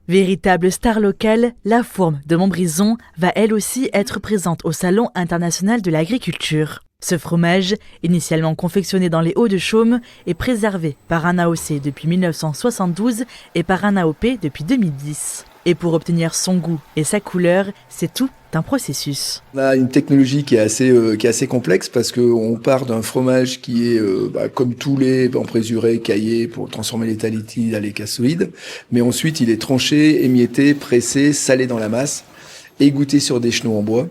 Véritable star locale, la fourme de Montbrison va elle aussi être présente au Salon international de l'agriculture. Ce fromage, initialement confectionné dans les Hauts-de-Chaume, est préservé par un AOC depuis 1972 et par un AOP depuis 2010. Et pour obtenir son goût et sa couleur, c'est tout un processus. On a une technologie qui est assez complexe parce qu'on part d'un fromage qui est comme tous les emprésurés, caillés pour transformer les talitides à l'écasoïde, mais ensuite il est tranché, émietté, pressé, salé dans la masse, égoutté sur des chenaux en bois.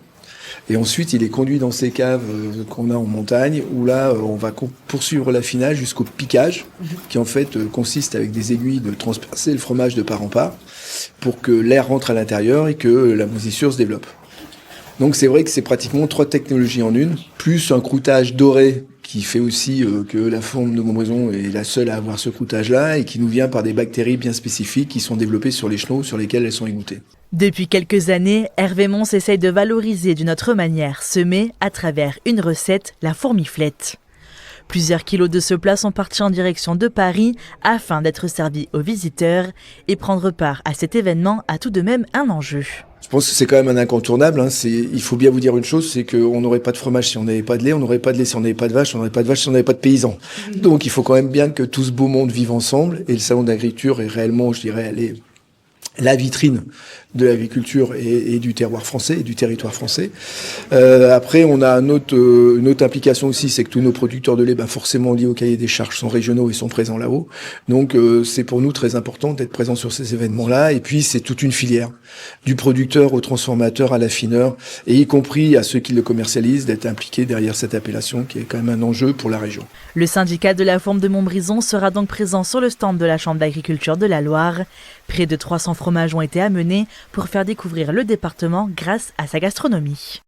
Et ensuite, il est conduit dans ces caves qu'on a en montagne, où là, on va poursuivre l'affinage jusqu'au piquage, qui en fait consiste avec des aiguilles de transpercer le fromage de part en part, pour que l'air rentre à l'intérieur et que la moisissure se développe. Donc c'est vrai que c'est pratiquement 3 technologies en une, plus un croûtage doré qui fait aussi que la fourme de Montbrison est la seule à avoir ce croûtage-là et qui nous vient par des bactéries bien spécifiques qui sont développées sur les chenaux sur lesquels elles sont égouttées. Depuis quelques années, Hervé Mons essaye de valoriser d'une autre manière, semée à travers une recette, la fourmiflette. Plusieurs kilos de ce plat sont partis en direction de Paris afin d'être servis aux visiteurs et prendre part à cet événement a tout de même un enjeu. Je pense que c'est quand même un incontournable. Il faut bien vous dire une chose, c'est qu'on n'aurait pas de fromage si on n'avait pas de lait, on n'aurait pas de lait si on n'avait pas de vache, on n'aurait pas de vache si on n'avait pas de paysans. Donc il faut quand même bien que tout ce beau monde vive ensemble et le salon d'agriculture est réellement, je dirais, la vitrine de l'agriculture et du terroir français et du territoire français. Après, on a une autre implication aussi, c'est que tous nos producteurs de lait, forcément liés au cahier des charges, sont régionaux et sont présents là-haut. Donc, c'est pour nous très important d'être présents sur ces événements-là. Et puis, c'est toute une filière, du producteur au transformateur à l'affineur, et y compris à ceux qui le commercialisent, d'être impliqués derrière cette appellation qui est quand même un enjeu pour la région. Le syndicat de la fourme de Montbrison sera donc présent sur le stand de la Chambre d'agriculture de la Loire. Près de 300 fromages ont été amenés pour faire découvrir le département grâce à sa gastronomie.